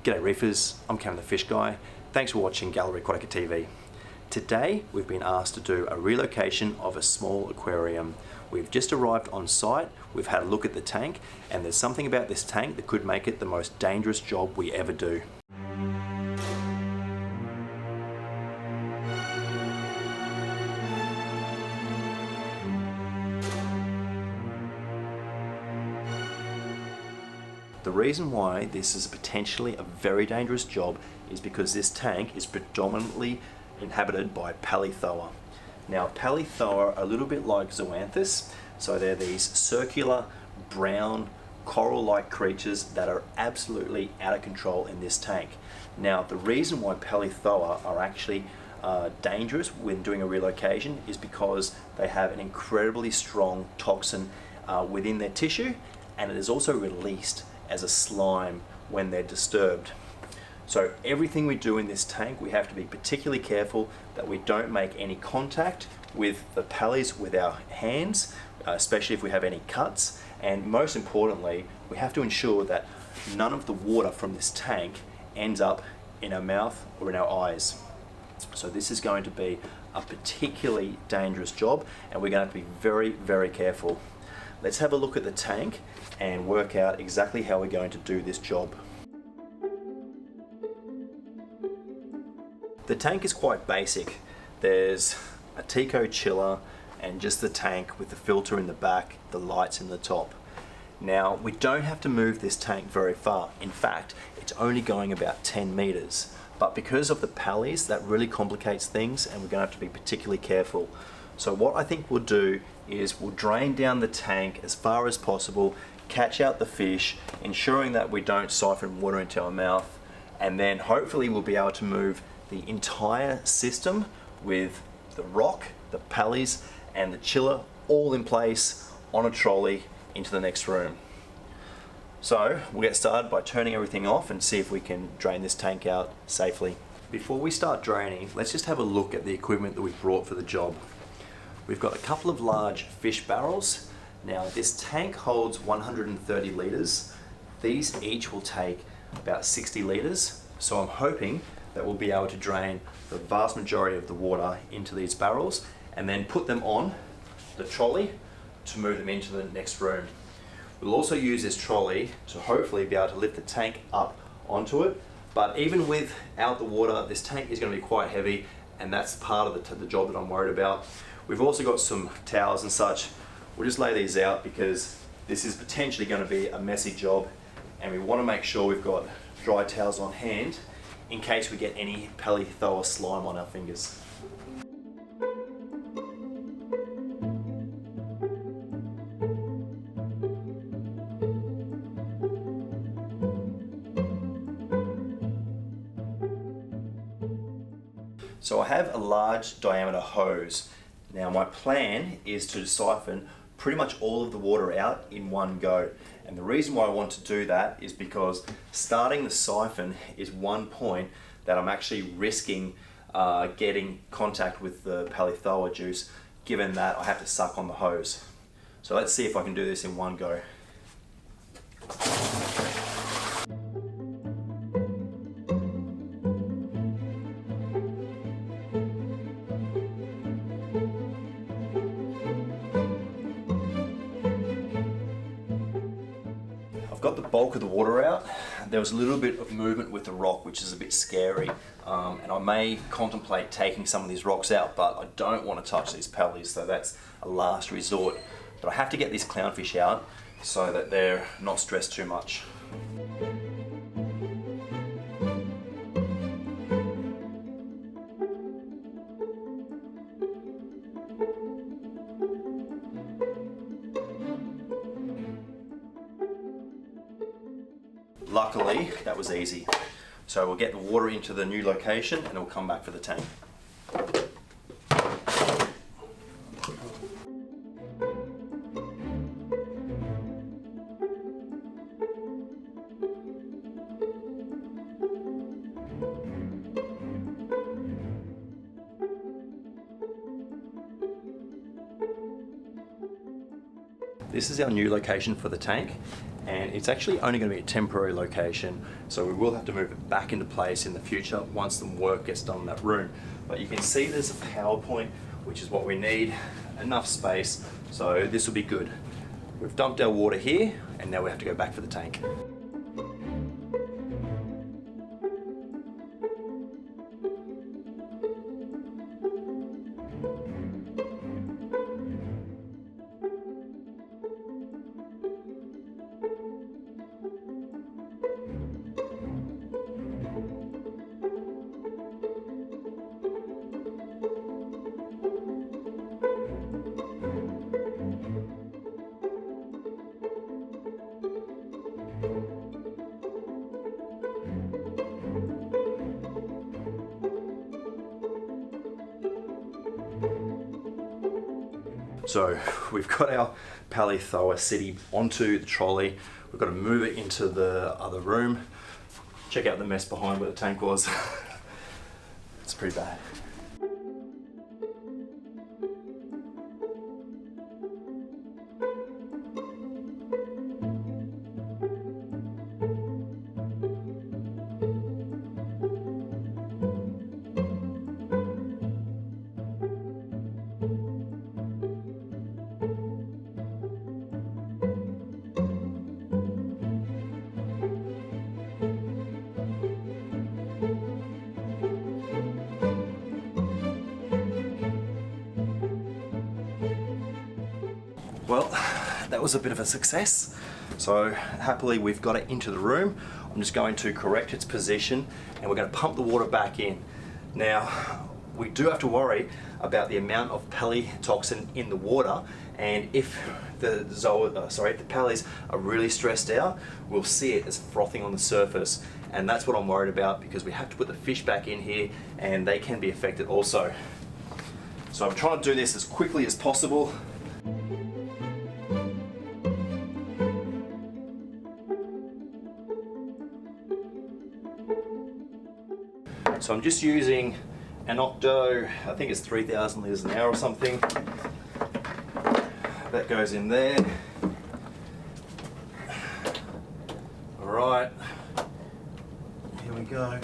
G'day reefers, I'm Cam the Fish Guy. Thanks for watching Gallery Aquatica TV. Today we've been asked to do a relocation of a small aquarium. We've just arrived on site, we've had a look at the tank, and there's something about this tank that could make it the most dangerous job we ever do. The reason why this is potentially a very dangerous job is because this tank is predominantly inhabited by Paleothoa. Now Paleothoa are a little bit like zoanthus, so they're these circular, brown, coral-like creatures that are absolutely out of control in this tank. Now the reason why Paleothoa are actually dangerous when doing a relocation is because they have an incredibly strong toxin within their tissue, and it is also released as a slime when they're disturbed. So everything we do in this tank, we have to be particularly careful that we don't make any contact with the paleys with our hands, especially if we have any cuts. And most importantly, we have to ensure that none of the water from this tank ends up in our mouth or in our eyes. So this is going to be a particularly dangerous job, and we're going to have to be very, very careful. Let's have a look at the tank and work out exactly how we're going to do this job. The tank is quite basic. There's a Tico chiller and just the tank with the filter in the back, the lights in the top. Now we don't have to move this tank very far. In fact, it's only going about 10 meters. But because of the paleys, that really complicates things, and we're going to have to be particularly careful. So what I think we'll do is we'll drain down the tank as far as possible, catch out the fish, ensuring that we don't siphon water into our mouth, and then hopefully we'll be able to move the entire system with the rock, the paleys, and the chiller all in place on a trolley into the next room. So we'll get started by turning everything off and see if we can drain this tank out safely. Before we start draining, let's just have a look at the equipment that we've brought for the job. We've got a couple of large fish barrels. Now this tank holds 130 litres. These each will take about 60 litres. So I'm hoping that we'll be able to drain the vast majority of the water into these barrels and then put them on the trolley to move them into the next room. We'll also use this trolley to hopefully be able to lift the tank up onto it. But even without the water, this tank is going to be quite heavy, and that's part of the job that I'm worried about. We've also got some towels and such. We'll just lay these out because this is potentially going to be a messy job, and we want to make sure we've got dry towels on hand in case we get any Paleothoa slime on our fingers. So I have a large diameter hose. Now my plan is to siphon pretty much all of the water out in one go. And the reason why I want to do that is because starting the siphon is one point that I'm actually risking getting contact with the Paleothoa juice, given that I have to suck on the hose. So let's see if I can do this in one go. I've got the bulk of the water out. There was a little bit of movement with the rock, which is a bit scary, and I may contemplate taking some of these rocks out, but I don't want to touch these paleys, so that's a last resort. But I have to get these clownfish out so that they're not stressed too much. Luckily, that was easy. So we'll get the water into the new location and we'll come back for the tank. This is our new location for the tank, and it's actually only going to be a temporary location, so we will have to move it back into place in the future once the work gets done in that room. But you can see there's a power point, which is what we need, enough space, so this will be good. We've dumped our water here, and now we have to go back for the tank. So we've got our palithoa sitting onto the trolley. We've got to move it into the other room. Check out the mess behind where the tank was. It's pretty bad. Well, that was a bit of a success. So happily we've got it into the room. I'm just going to correct its position and we're going to pump the water back in. Now, we do have to worry about the amount of toxin in the water, and if the pallies are really stressed out, we'll see it as frothing on the surface. And that's what I'm worried about, because we have to put the fish back in here and they can be affected also. So I'm trying to do this as quickly as possible. So I'm just using an octo, I think it's 3,000 litres an hour or something. That goes in there. All right, here we go.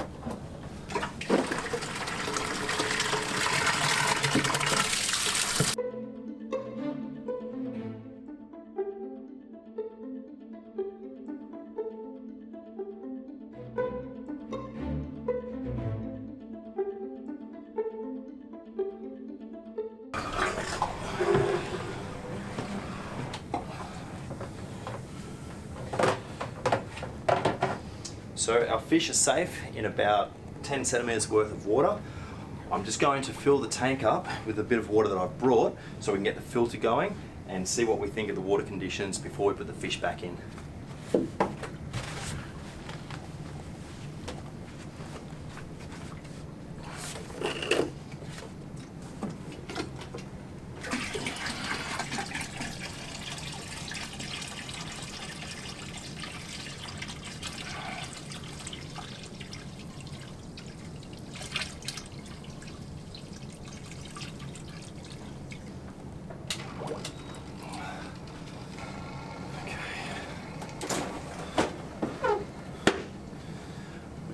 So our fish are safe in about 10 centimetres worth of water. I'm just going to fill the tank up with a bit of water that I've brought so we can get the filter going and see what we think of the water conditions before we put the fish back in.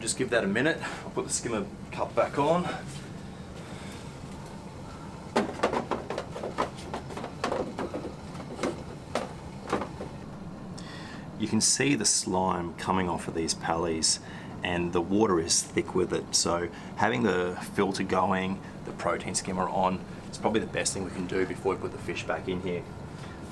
Just give that a minute. I'll put the skimmer cup back on. You can see the slime coming off of these pallies, and the water is thick with it. So having the filter going, the protein skimmer on, it's probably the best thing we can do before we put the fish back in here.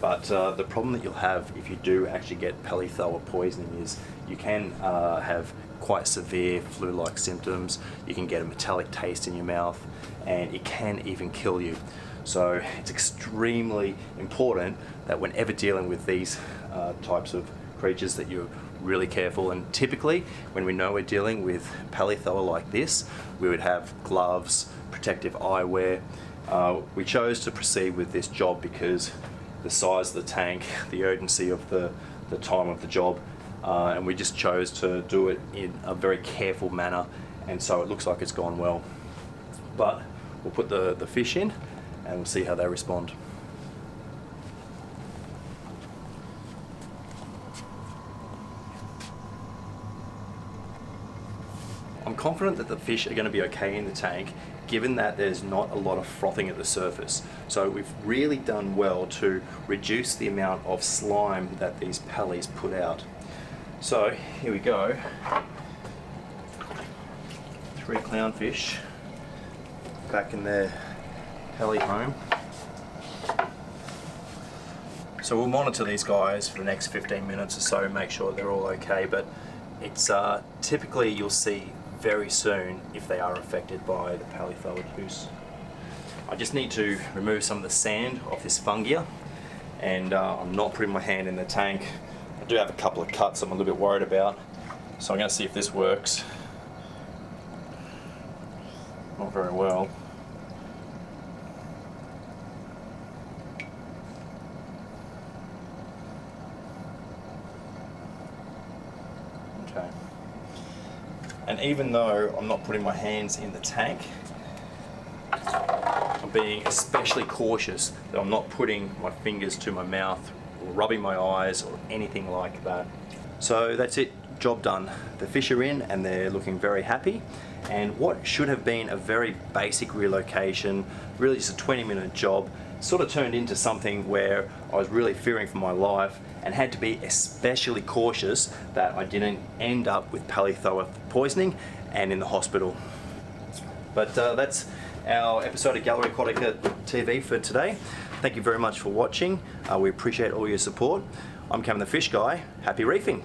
But the problem that you'll have if you do actually get palithoa poisoning is you can have quite severe flu-like symptoms. You can get a metallic taste in your mouth, and it can even kill you. So it's extremely important that whenever dealing with these types of creatures that you're really careful. And typically when we know we're dealing with palithoa like this, we would have gloves, protective eyewear. We chose to proceed with this job because the size of the tank, the urgency of the time of the job, and we just chose to do it in a very careful manner, and so it looks like it's gone well. But we'll put the fish in and we'll see how they respond. I'm confident that the fish are going to be okay in the tank, given that there's not a lot of frothing at the surface. So we've really done well to reduce the amount of slime that these pallies put out. So here we go. 3 clownfish back in their pally home. So we'll monitor these guys for the next 15 minutes or so, make sure they're all okay, but it's typically you'll see very soon if they are affected by the pally-thalid goose. I just need to remove some of the sand off this fungia, and I'm not putting my hand in the tank. I do have a couple of cuts I'm a little bit worried about, so I'm going to see if this works. Not very well. Okay. And even though I'm not putting my hands in the tank, I'm being especially cautious that I'm not putting my fingers to my mouth or rubbing my eyes or anything like that. So that's it, job done. The fish are in and they're looking very happy. And what should have been a very basic relocation, really just a 20-minute job, sort of turned into something where I was really fearing for my life and had to be especially cautious that I didn't end up with pally-thalid poisoning and in the hospital. But that's our episode of Gallery Aquatica TV for today. Thank you very much for watching. We appreciate all your support. I'm Cameron the Fish Guy. Happy reefing.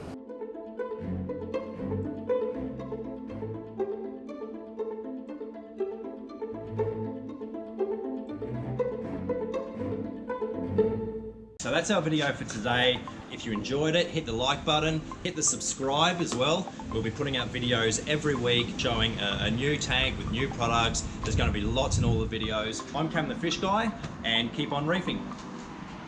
So that's our video for today. If you enjoyed it, hit the like button, hit the subscribe as well. We'll be putting out videos every week showing a new tank with new products. There's going to be lots in all the videos. I'm Cam the Fish Guy, and keep on reefing.